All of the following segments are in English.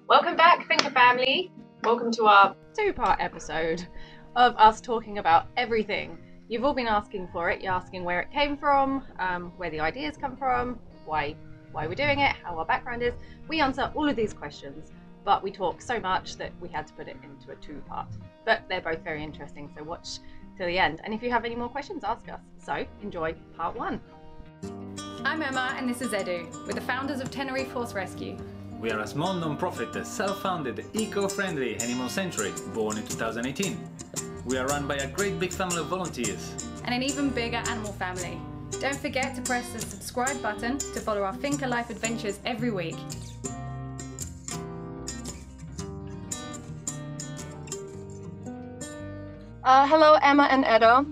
Welcome back, finca family. Welcome to our two-part episode of us talking about everything. You've all been asking for it. You're asking where it came from, where the ideas come from, why we're doing it, how our background is. We answer all of these questions, but we talk so much that we had to put it into a two-part. But they're both very interesting, so watch till the end. And if you have any more questions, ask us. So enjoy part one. I'm Emma and this is Edu. We're the founders of Tenerife Horse Rescue. We are a small non-profit, self-founded, eco-friendly animal sanctuary born in 2018. We are run by a great big family of volunteers. And an even bigger animal family. Don't forget to press the subscribe button to follow our finca life adventures every week. Hello, Emma and Edo.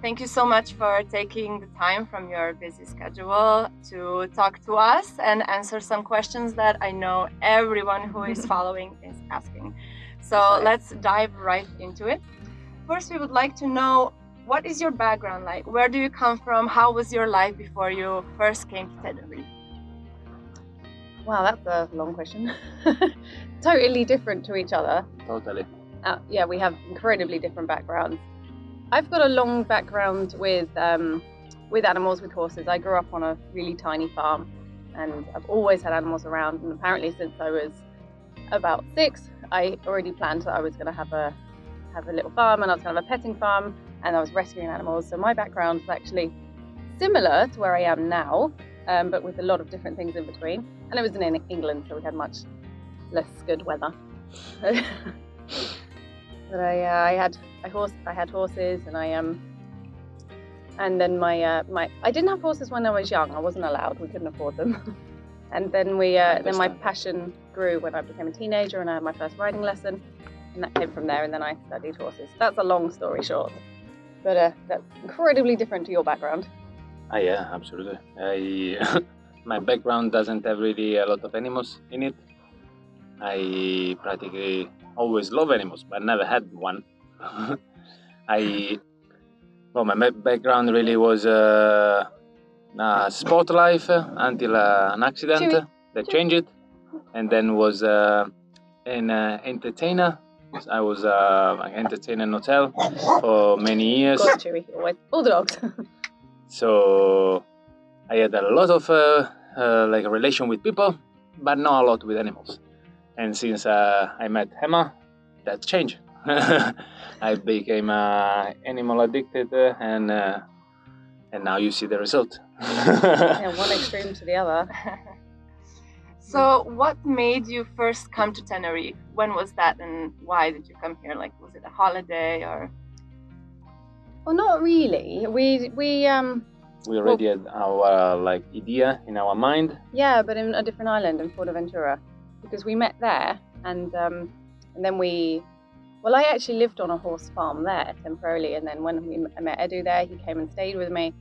Thank you so much for taking the time from your busy schedule to talk to us and answer some questions that I know everyone who is following is asking. So let's dive right into it. First, we would like to know, what is your background like? Where do you come from? How was your life before you first came to Tenerife? Wow, that's a long question. Totally different to each other. Totally. Yeah, we have incredibly different backgrounds. I've got a long background with animals, with horses. I grew up on a really tiny farm and I've always had animals around, and apparently since I was about 6, I already planned that I was going to have a little farm, and I was going to have a petting farm, and I was rescuing animals. So my background is actually similar to where I am now, but with a lot of different things in between. And it was in England, so we had much less good weather. But I had horses, and then I didn't have horses when I was young. I wasn't allowed. We couldn't afford them. And then then my passion grew when I became a teenager, and I had my first riding lesson, and that came from there. And then I studied horses. That's a long story short, but that's incredibly different to your background. Yeah, absolutely. My background doesn't have really a lot of animals in it. I practically always love animals, but never had one. My background really was sport life until an accident that changed it, and then was an entertainer. I was an entertainer in a hotel for many years. God, Chewy, always all the dogs. So I had a lot of a relation with people, but not a lot with animals. And since I met Emma, that changed. I became animal addicted, and now you see the result. Yeah, one extreme to the other. So what made you first come to Tenerife? When was that, and why did you come here? Like, was it a holiday or? Well, not really. We already had our idea in our mind. Yeah, but in a different island, in Fuerteventura, because we met there, and then I actually lived on a horse farm there temporarily, and then when I met Edu there, he came and stayed with me,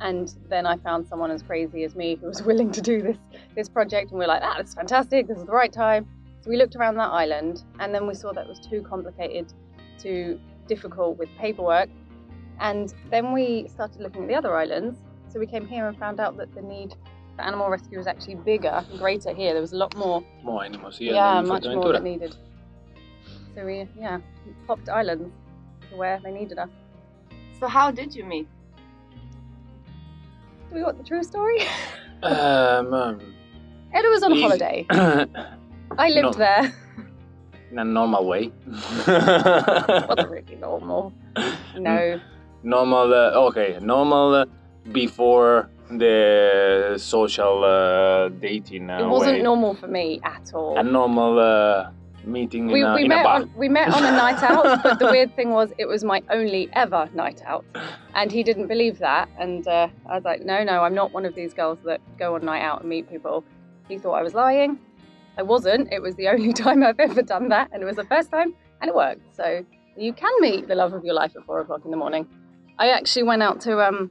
and then I found someone as crazy as me who was willing to do this project, and we were like, that's fantastic, this is the right time. So we looked around that island, and then we saw that it was too complicated, too difficult with paperwork, and then we started looking at the other islands. So we came here and found out that the need for animal rescue was actually bigger and greater here. There was a lot more animals here. Yeah, much more that needed. So we popped islands to where they needed us. So how did you meet? Do we want the true story? Edu was on a holiday. I lived there. In a normal way. Wasn't really normal. No. Normal before the social dating. It wasn't normal for me at all. A normal meeting in a bar. We met on a night out, but the weird thing was it was my only ever night out, and he didn't believe that. And I was like, no, I'm not one of these girls that go on night out and meet people. He thought I was lying. I wasn't. It was the only time I've ever done that, and it was the first time, and it worked. So you can meet the love of your life at 4 o'clock in the morning. I actually went out to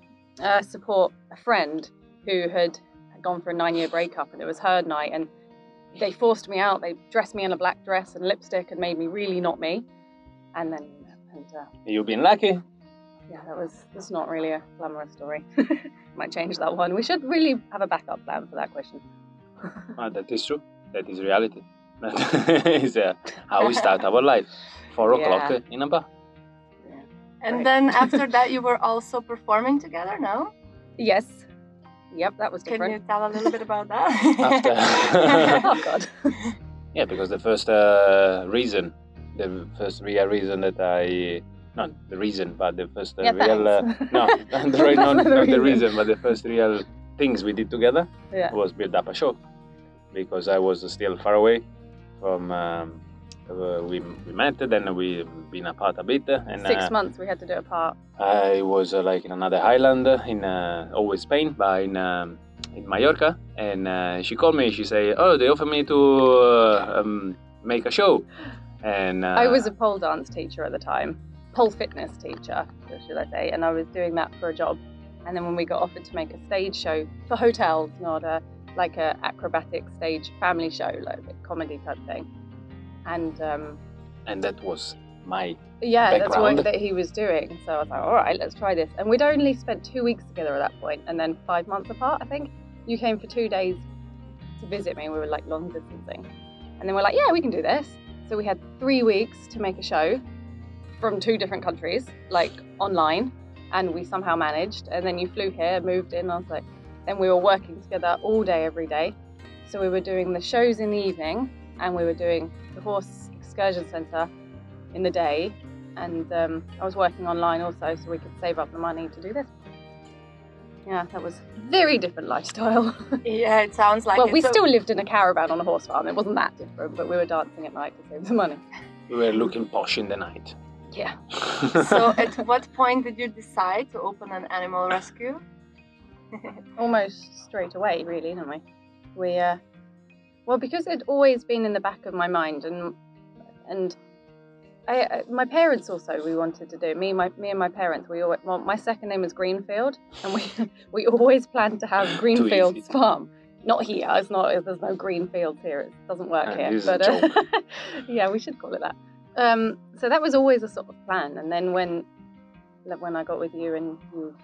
support a friend who had gone for a 9-year breakup, and it was her night, and they forced me out. They dressed me in a black dress and lipstick and made me really not me. And then, you've been lucky. Yeah, that's not really a glamorous story. Might change that one. We should really have a backup plan for that question. That is true. That is reality. That is how we start our life. 4 o'clock in a bar. Yeah. And then after that, you were also performing together, no? Yes. Yep, that was different. Can you tell a little bit about that? After. Oh, God. Yeah, because the first reason, the first real reason that I, not the reason, but the first real, no, not the reason, but the first real things we did together was build up a show, because I was still far away from, we met, then we've been apart a bit. And 6 months we had to do apart. I was like in another island in always Spain, but in Mallorca, and she called me. She said, "Oh, they offered me to make a show." And I was a pole dance teacher at the time, pole fitness teacher, should I say, and I was doing that for a job. And then when we got offered to make a stage show for hotels, not like a acrobatic stage family show, like a comedy type thing, and that was my that's background. what that he was doing. So I was like, all right, let's try this. And we'd only spent 2 weeks together at that point, and then 5 months apart, I think. You came for 2 days to visit me. We were like long distancing, and then we're like, yeah, we can do this. So we had 3 weeks to make a show from 2 different countries, like online, and we somehow managed. And then you flew here, moved in. I was like, then we were working together all day, every day. So we were doing the shows in the evening, and we were doing the horse excursion centre in the day, and I was working online also, so we could save up the money to do this. Yeah, that was a very different lifestyle. Yeah, it sounds like well, we still lived in a caravan on a horse farm. It wasn't that different, but we were dancing at night to save the money. We were looking posh in the night. Yeah. So at what point did you decide to open an animal rescue? Almost straight away, really, didn't we? We, well, because it'd always been in the back of my mind, and my parents also, we wanted to do, me and my parents, my second name is Greenfield, and we always planned to have Greenfield's farm. Not here, there's no green fields here, it doesn't work here, but yeah, we should call it that. So that was always a sort of plan, and then when I got with you and you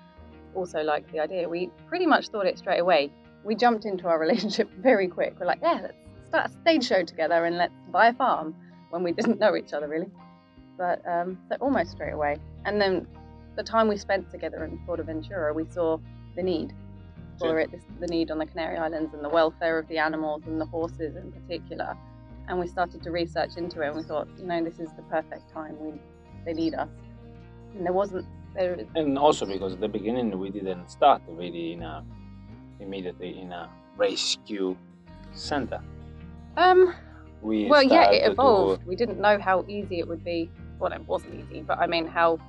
also liked the idea, we pretty much thought it straight away. We jumped into our relationship very quick. We're like, yeah, let's start a stage show together and let's buy a farm, when we didn't know each other really. But so almost straight away. And then the time we spent together in Fuerteventura, we saw the need for it, the need on the Canary Islands and the welfare of the animals and the horses in particular. And we started to research into it, and we thought, this is the perfect time. They need us. And there wasn't. And also because at the beginning we didn't start really immediately in a rescue center. It evolved. We didn't know how easy it would be. Well, it wasn't easy, but I mean how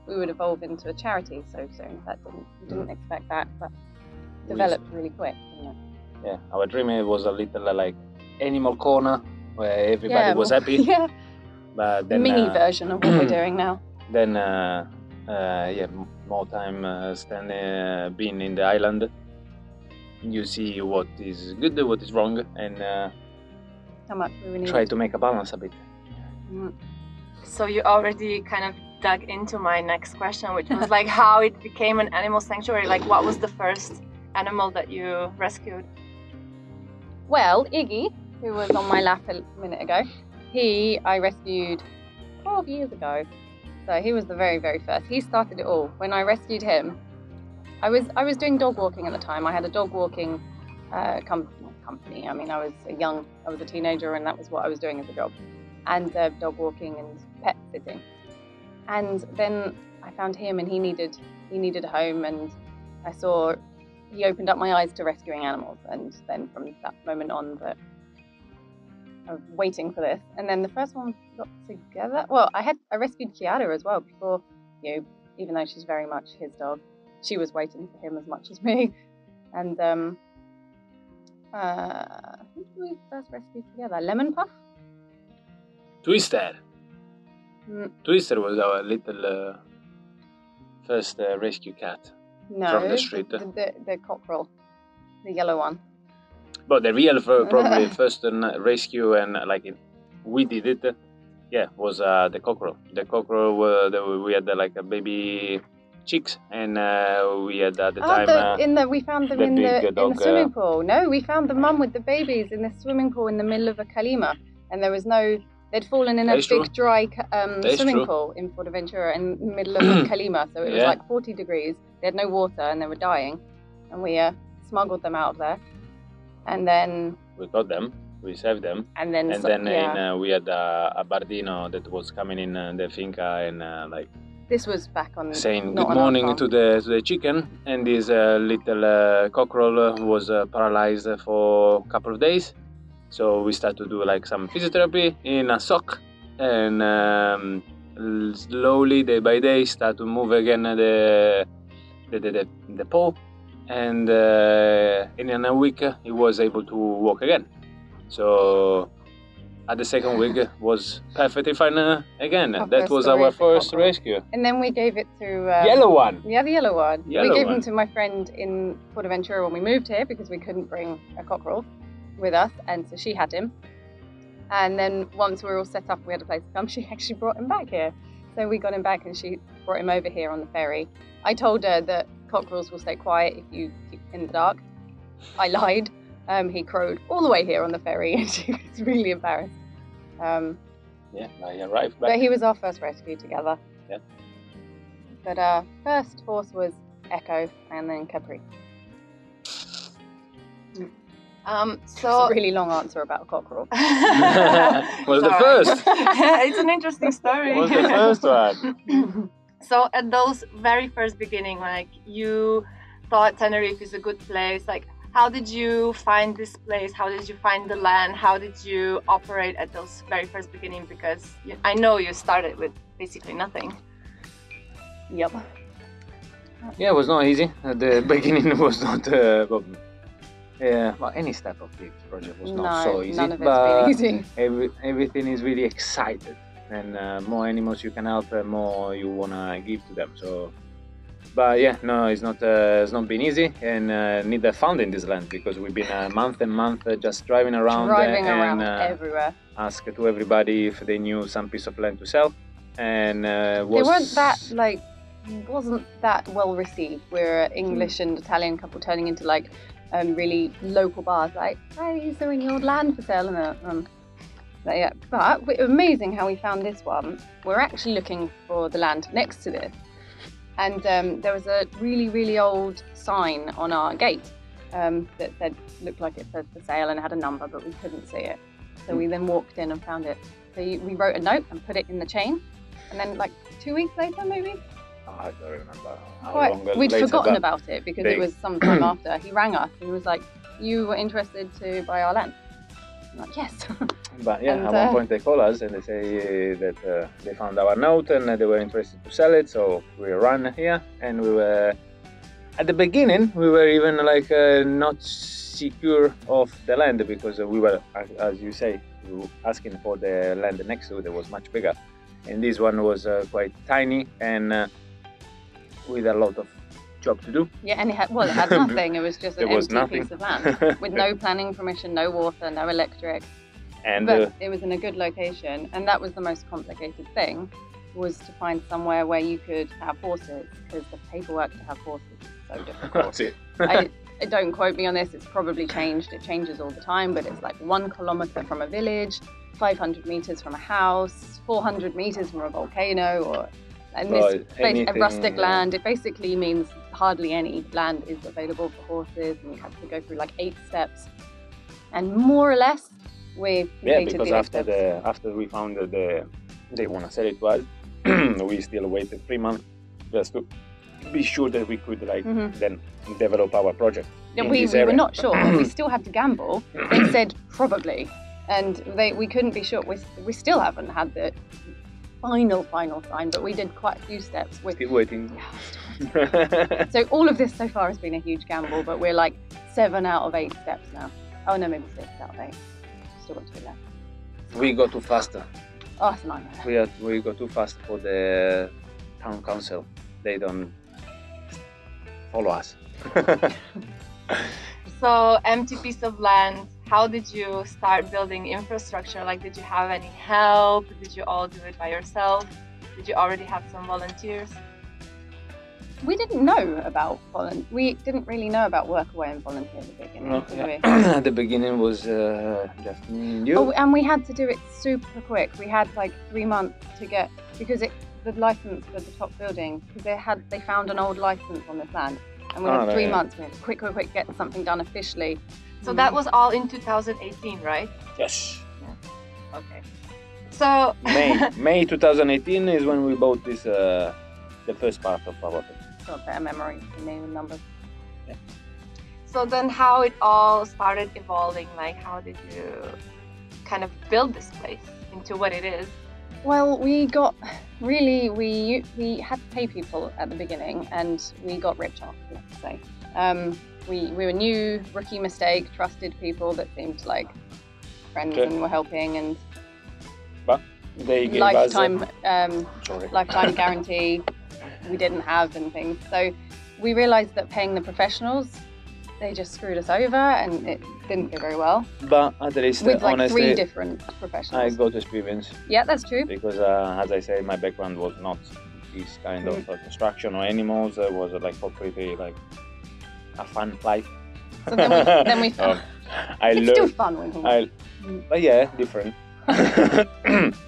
we would evolve into a charity so soon. We didn't expect that, but developed really quick, didn't it? Yeah, our dream was a little like Animal Corner, where everybody was happy. Yeah, but then, mini version of what we're doing now. Then, more time being in the island. You see what is good, what is wrong, and how much we need. Try to make a balance a bit. Mm. So you already kind of dug into my next question, which was like how it became an animal sanctuary. Like, what was the first animal that you rescued? Well, Iggy, who was on my lap a minute ago, I rescued 12 years ago. So he was the very, very first. He started it all. When I rescued him, I was doing dog walking at the time. I had a dog walking company. I mean, I was a teenager, and that was what I was doing as a job, and dog walking and pet sitting. And then I found him, and he needed a home, and I saw he opened up my eyes to rescuing animals, and then from that moment on, that I was waiting for this. And then the first one got together. Well, I rescued Kiara as well before you, even though she's very much his dog. She was waiting for him as much as me. And who did we first rescue together? Lemon Puff? Twister. Twister was our little first rescue cat from the street. The cockerel, the yellow one. But the real probably first rescue and we did it. Was the cockerel. The cockerel we had like a baby chicks, and we had at the time. We found them the in the big swimming pool. No, we found the mum with the babies in the swimming pool in the middle of a kalima, and there was no. They'd fallen in a big dry swimming pool in Fuerteventura in the middle of a kalima, so it was like 40 degrees. They had no water and they were dying, and we smuggled them out of there, and then we got them. We saved them, and then we had a bardino that was coming in the finca and like. This was back on saying good morning to the chicken, and this little cockerel was paralyzed for a couple of days. So we started to do like some physiotherapy in a sock, and slowly, day by day, start to move again the paw, and in a week he was able to walk again. So at the second week was perfectly fine again. That was our first rescue. And then we gave it to yellow one. Yeah, the yellow one. We gave him to my friend in Fuerteventura when we moved here because we couldn't bring a cockerel with us, and so she had him. And then once we were all set up, we had a place to come. She actually brought him back here. So we got him back, and she brought him over here on the ferry. I told her that cockerels will stay quiet if you keep in the dark. I lied. He crowed all the way here on the ferry, and she was really embarrassed. I arrived back. But he was our first rescue together. Yeah. But our first horse was Echo, and then Capri. It's a really long answer about a cockerel. Was the first? It's an interesting story. Was the first one. So at those very first beginning, like you thought Tenerife is a good place, like how did you find this place? How did you find the land? How did you operate at those very first beginning? Because I know you started with basically nothing. Yep. Yeah, it was not easy. At the beginning it was not well, any step of this project was not so easy. None of it's been easy. Everything is really excited, and more animals you can help, more you wanna give to them. So, but yeah, no, it's not been easy, and neither found in this land because we've been a month and month just driving around everywhere. Ask to everybody if they knew some piece of land to sell, and they weren't that wasn't that well received. We're an English and Italian couple turning into like. Really local bars like, hey, is there any old land for sale? And but it was amazing how we found this one. We're actually looking for the land next to this, and there was a really old sign on our gate that looked like it said for sale and had a number, but we couldn't see it. So we then walked in and found it. So we wrote a note and put it in the chain, and then like 2 weeks later, maybe. I don't remember how long We'd later, forgotten about it because it was some time after. He rang us and he was like, you were interested to buy our land? I'm like, yes. But yeah, at one point they call us and they say that they found our note and they were interested to sell it. So we ran here, and we were, at the beginning, we were even like not secure of the land because we were, as you say, asking for the land next to it that was much bigger. And this one was quite tiny and with a lot of job to do. Yeah, and it had nothing. It was just an empty piece of land with no planning permission, no water, no electric. But it was in a good location, and that was the most complicated thing, was to find somewhere where you could have horses, because the paperwork to have horses is so difficult. That's it. Don't quote me on this, it's probably changed. It changes all the time, but it's like 1 kilometre from a village, 500 metres from a house, 400 metres from a volcano, and this place, a rustic land. It basically means hardly any land is available for horses, and you have to go through like 8 steps. And more or less, we completed because after we found that they want to sell it to us, we still waited 3 months just to be sure that we could then develop our project. Yeah, we were not sure. We still had to gamble. They said probably, and we couldn't be sure. We still haven't had the final sign, but we did quite a few steps. Keep waiting. Yeah, so all of this so far has been a huge gamble, but we're like 7 out of 8 steps now. Oh no, maybe 6 out of 8. Still got 2 left. We go too fast. Oh, it's a nightmare. We go too fast for the town council. They don't follow us. So, empty piece of land. How did you start building infrastructure? Like, did you have any help? Did you all do it by yourself? Did you already have some volunteers? We didn't know about We didn't really know about Workaway and volunteer at the beginning. No, did we? At the beginning was just me and you. Oh, and we had to do it super quick. We had like 3 months to get, because the license for the top building, because they found an old license on this land, and we had 3 months. We had to quick get something done officially. So that was all in 2018, right? Yes. Yeah. Okay. So May 2018 is when we bought this the first part of our thing. So a better memory for me with numbers. Yeah. So then how it all started evolving, like how did you kind of build this place into what it is? Well, we had to pay people at the beginning, and we got ripped off, let's say. We were new, rookie mistake, trusted people that seemed like friends and were helping, and but they gave lifetime us lifetime guarantee we didn't have and things. So we realized that paying the professionals, they just screwed us over, and it didn't go very well. But at least, with like honestly, 3 different professionals. I got experience. Yeah, that's true. Because as I say, my background was not this kind of construction or animals. It was like for pretty like a fun life. So then we found it's still fun when but yeah, different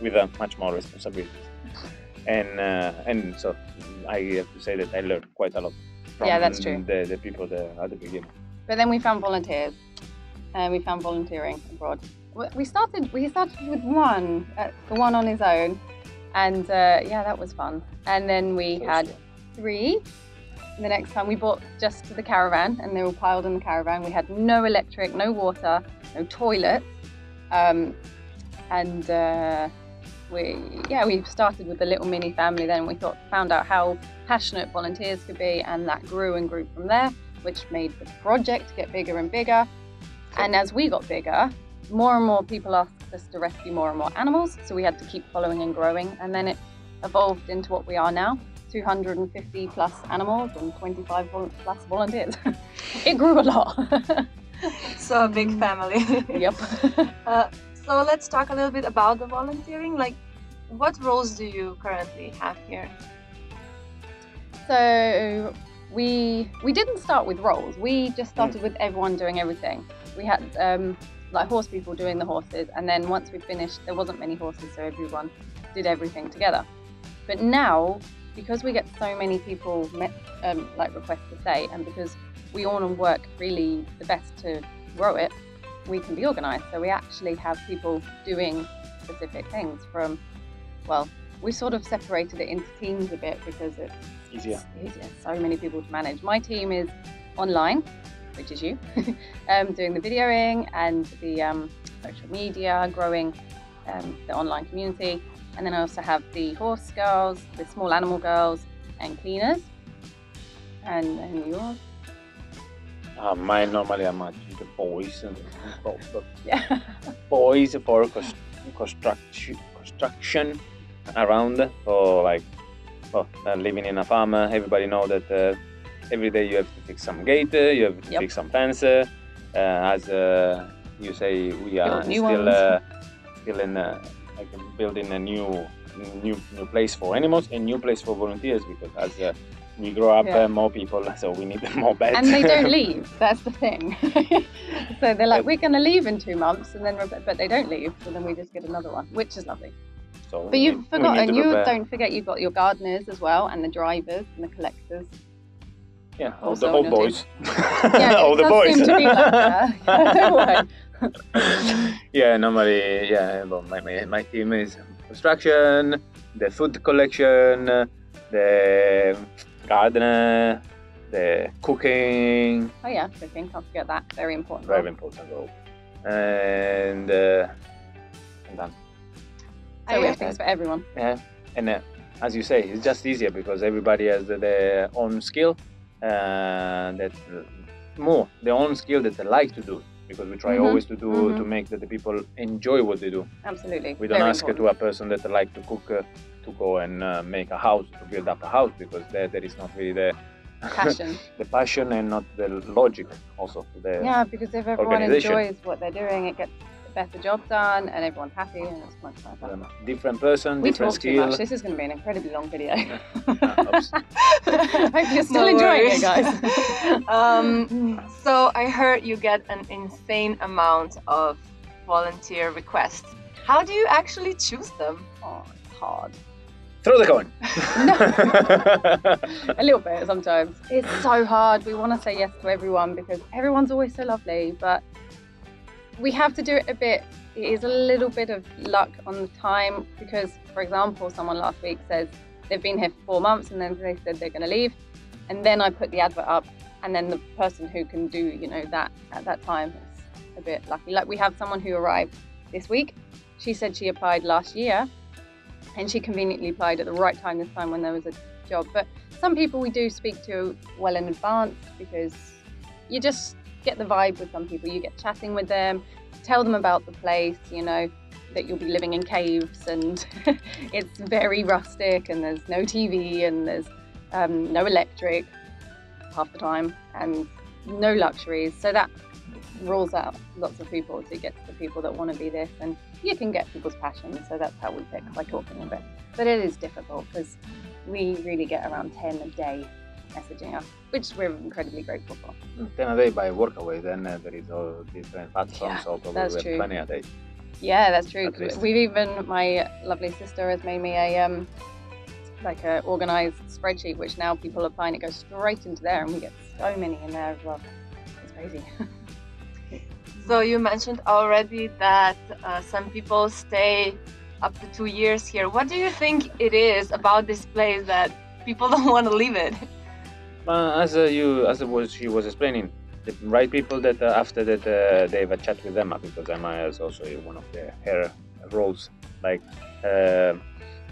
with much more responsibilities. And so I have to say that I learned quite a lot from that's true. The people there at the beginning. But then we found volunteers, and we found volunteering abroad. We started with one, the one on his own, and that was fun. And then we had 3. The next time we bought just the caravan, and they were piled in the caravan. We had no electric, no water, no toilet, we started with a little mini family. Then we found out how passionate volunteers could be, and that grew and grew from there, which made the project get bigger and bigger. And as we got bigger, more and more people asked us to rescue more and more animals, so we had to keep following and growing, and then it evolved into what we are now. 250 plus animals and 25 plus volunteers. It grew a lot. So a big family. Yep. So let's talk a little bit about the volunteering. Like, what roles do you currently have here? So we didn't start with roles. We just started with everyone doing everything. We had like horse people doing the horses, and then once we finished, there wasn't many horses, so everyone did everything together. But now, because we get so many people request to stay, and because we all work really the best to grow it, we can be organised. So we actually have people doing specific things from, we sort of separated it into teams a bit because it's easier. So many people to manage. My team is online, which is you, doing the videoing and the social media, growing the online community. And then I also have the horse girls, the small animal girls, and cleaners. And yours? Mine normally are much the boys and boys for construction around, or living in a farm. Everybody know that every day you have to fix some gate, you have to fix some fence. As you say, we are still in building a new place for animals and new place for volunteers, because as we grow up, more people, so we need more beds. And they don't leave. That's the thing. So they're like, we're going to leave in 2 months, and then but they don't leave. So then we just get another one, which is lovely. So but you've forgotten. Don't forget, you've got your gardeners as well, and the drivers and the collectors. Yeah, all the old boys. Yeah, all the boys. Seem to be like that. Yeah, normally, well, my team is construction, the food collection, the gardener, the cooking. Oh yeah, cooking. Can't forget that. Very important. Very important role. And done. So we have things for everyone. Yeah, and as you say, it's just easier because everybody has their own skill. Their own skill that they like to do, because we try always to do to make that the people enjoy what they do. Absolutely. We don't ask to a person that like to cook to go and make a house, to build up a house, because there is not really the passion. The passion and not the logic also. Because if everyone enjoys what they're doing, better job done, and everyone's happy, and it's much nicer. Different person, We different talk skill. too much. This is going to be an incredibly long video. Oops. Hope you're still enjoying it, guys. So I heard you get an insane amount of volunteer requests. How do you actually choose them? Oh, it's hard. Throw the coin. A little bit sometimes. It's so hard. We want to say yes to everyone because everyone's always so lovely, but we have to do it a bit. It is a little bit of luck on the time because, for example, someone last week says they've been here for 4 months and then they said they're going to leave. And then I put the advert up and then the person who can do, you know, that at that time is a bit lucky. Like we have someone who arrived this week. She said she applied last year and she conveniently applied at the right time this time when there was a job. But some people we do speak to well in advance because you just get the vibe with some people. You get chatting with them, tell them about the place, you know, that you'll be living in caves and it's very rustic and there's no TV and there's no electric half the time and no luxuries. So that rules out lots of people to get to the people that want to be this, and you can get people's passion. So that's how we pick, by talking a bit. But it is difficult because we really get around 10 a day messaging us, which we're incredibly grateful for. 10 a day by Workaway, then there is all different platforms, so probably that's we have true. 20 a day. Yeah, that's true. At least. We've even, my lovely sister has made me a like a organised spreadsheet, which now people apply and it goes straight into there, and we get so many in there as well. It's crazy. So you mentioned already that some people stay up to 2 years here. What do you think it is about this place that people don't want to leave it? She was explaining, the right people that after that they have a chat with Emma, because Emma is also one of her roles, like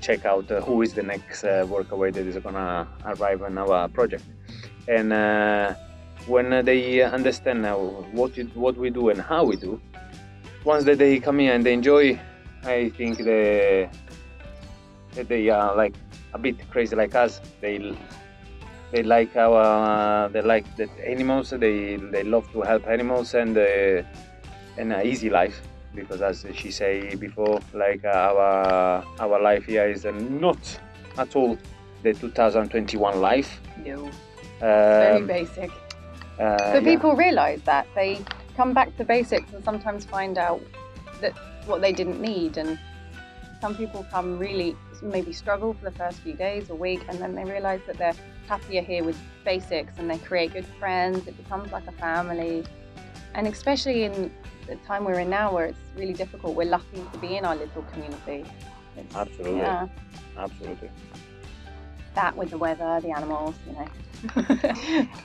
check out who is the next Workaway that is gonna arrive on our project, and when they understand now what we do and how we do, once that they come here and they enjoy, I think that they are like a bit crazy like us. They like the animals. They love to help animals and an easy life, because as she say before, like our life here is not at all the 2021 life. No, very basic. But people realise that. They come back to basics and sometimes find out that what they didn't need, and some people come really maybe struggle for the first few days or week, and then they realise that they're happier here with basics and they create good friends. It becomes like a family, and especially in the time we're in now where it's really difficult, we're lucky to be in our little community. Absolutely. Yeah. Absolutely. That with the weather, the animals, you know.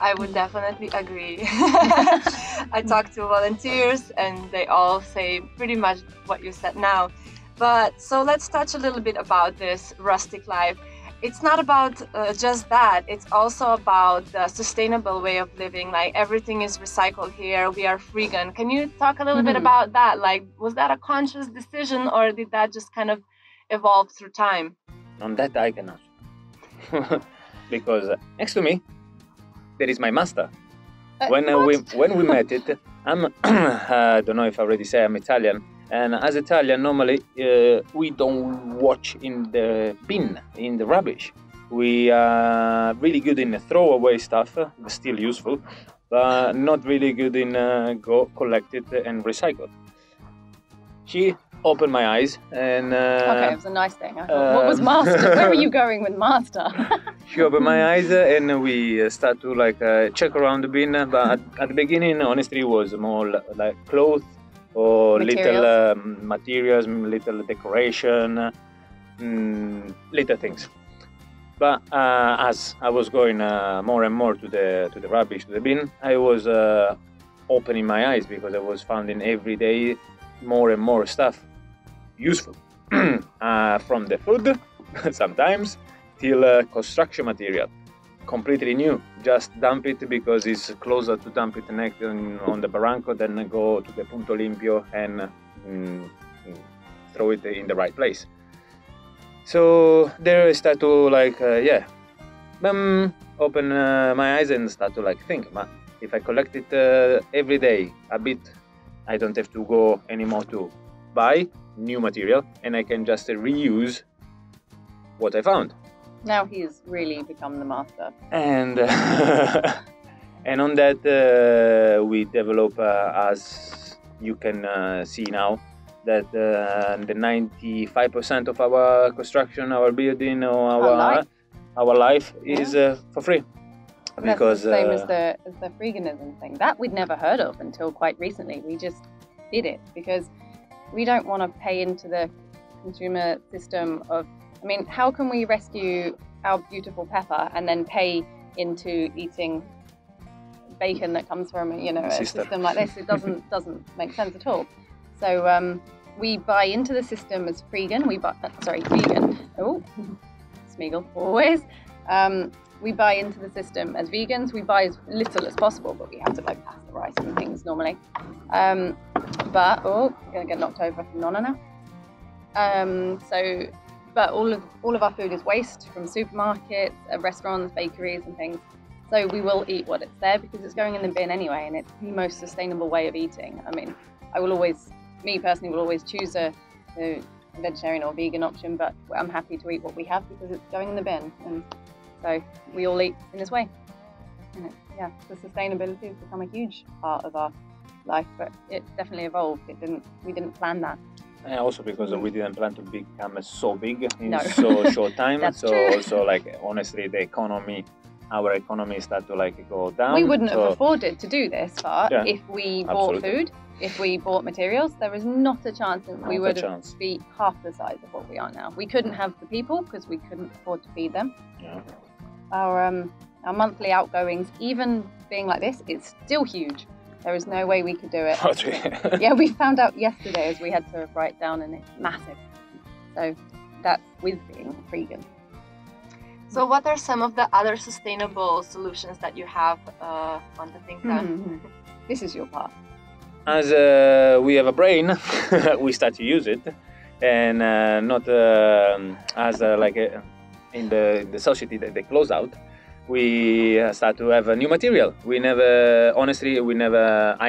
I would definitely agree. I talk to volunteers and they all say pretty much what you said now. But so let's touch a little bit about this rustic life. It's not about just that, it's also about the sustainable way of living. Like everything is recycled here, we are vegan. Can you talk a little bit about that? Like, was that a conscious decision or did that just kind of evolve through time? On that I can answer. Because next to me there is my master. When we met it, I don't know if I already say I'm Italian, and as Italian normally we don't watch in the bin, in the rubbish. We are really good in throwaway stuff, still useful, but not really good in go collect it and recycle. She opened my eyes and okay, it was a nice thing. I thought, what was master? Where were you going with master? She opened my eyes and we start to check around the bin, but at the beginning honestly it was more like clothes or little materials, little decoration, little things. But as I was going more and more to the rubbish, to the bin, I was opening my eyes, because I was finding every day more and more stuff useful, from the food sometimes till construction material, completely new. Just dump it because it's closer to dump it next on the barranco than go to the Punto Limpio and throw it in the right place. So there I start to open my eyes and start to think, if I collect it every day a bit I don't have to go anymore to buy new material, and I can just reuse what I found. Now he's really become the master. And and on that we develop, as you can see now, that the 95% of our construction, our building, or our life is for free. Because that's the same as the freeganism thing that we'd never heard of until quite recently. We just did it because we don't want to pay into the consumer system of. I mean, how can we rescue our beautiful pepper and then pay into eating bacon that comes from a system like this? It doesn't make sense at all. So we buy into the system as vegan. Vegan. Oh, Smeagol, always. We buy into the system as vegans. We buy as little as possible, but we have to pasteurize and things normally. I'm gonna get knocked over from Nonna now. But all of our food is waste from supermarkets, restaurants, bakeries and things. So we will eat what it's there because it's going in the bin anyway, and it's the most sustainable way of eating. I mean, me personally will always choose a vegetarian or vegan option, but I'm happy to eat what we have because it's going in the bin. And so we all eat in this way. And the sustainability has become a huge part of our life, but it definitely evolved. We didn't plan that. And also because we didn't plan to become so big in so short time. So true. Also, honestly, our economy started to go down. We wouldn't have afforded to do this far if we bought food, if we bought materials. There is not a chance that we would be half the size of what we are now. We couldn't have the people because we couldn't afford to feed them. Yeah. Our monthly outgoings, even being like this, it's still huge. There is no way we could do it. Yeah, we found out yesterday as we had to write down, and it's massive. So that's with being vegan. So what are some of the other sustainable solutions that you have on the finca? This is your part. As we have a brain, we start to use it, and not as in the society that they close out. We start to have a new material. I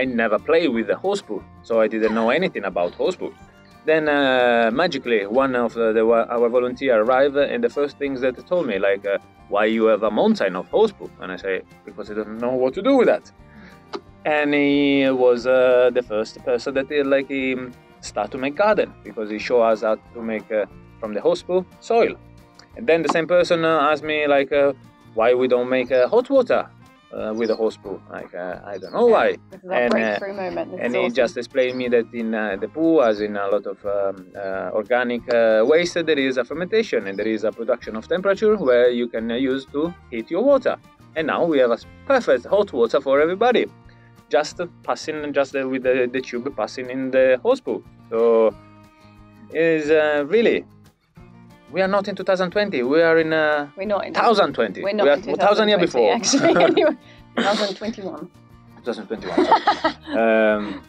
never played with the horse poo, so I didn't know anything about horse poo. Then magically, one of our volunteer arrived, and the first things that told me, why you have a mountain of horse poo? And I say, because I don't know what to do with that. And he was the first person that he start to make garden, because he showed us how to make from the horse poo soil. And then the same person asked me why we don't make hot water with the horse poo. I don't know why. This is our breakthrough moment. And he just explained me that in the poo, as in a lot of organic waste, there is a fermentation and there is a production of temperature where you can use to heat your water. And now we have a perfect hot water for everybody. Just with the tube passing in the horse poo. So it is really. We are not in 2020. We are in we're not in 2020. We're not in 1,000 years before. Actually, anyway, 2021. 2021.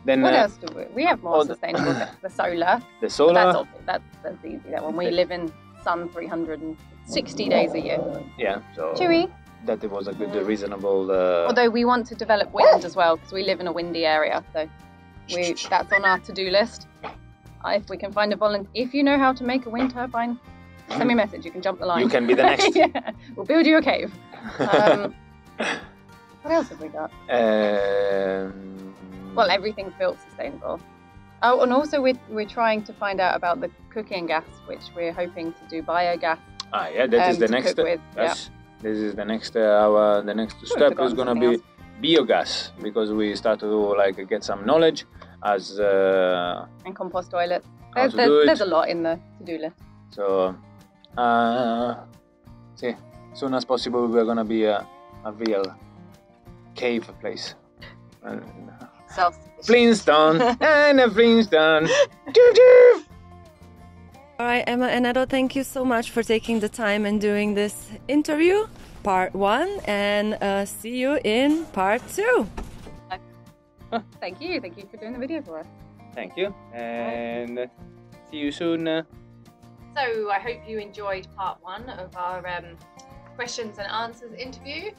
Then what else do we have more sustainable? The solar. The solar. That's easy. That one. We live in sun 360 days a year. Yeah. So Chewy. That it was a good, reasonable. Although we want to develop wind as well, because we live in a windy area, so that's on our to-do list. If we can find a volunteer, if you know how to make a wind turbine, send me a message. You can jump the line. You can be the next. Yeah, we'll build you a cave. What else have we got? Well, everything's built sustainable. Oh, and also we're trying to find out about the cooking gas, which we're hoping to do biogas. Yeah, that is the next. This is the next. The next step is gonna be biogas, because we start to get some knowledge as and compost toilets. There's a lot in the to-do list. So, as soon as possible, we're gonna be a real cave place. Flintstone and a Flintstone. All right, Emma and Edo, thank you so much for taking the time and doing this interview, part 1, and see you in part 2. Thank you for doing the video for us. Thank you, and see you soon. So I hope you enjoyed part 1 of our questions and answers interview.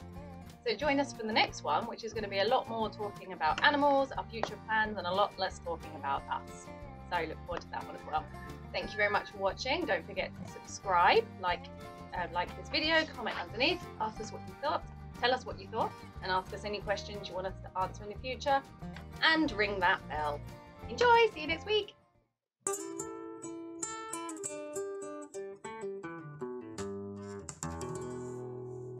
So join us for the next one, which is going to be a lot more talking about animals, our future plans, and a lot less talking about us. So look forward to that one as well. Thank you very much for watching. Don't forget to subscribe, like this video, comment underneath, ask us what you thought, tell us what you thought, and ask us any questions you want us to answer in the future, and ring that bell. Enjoy, see you next week.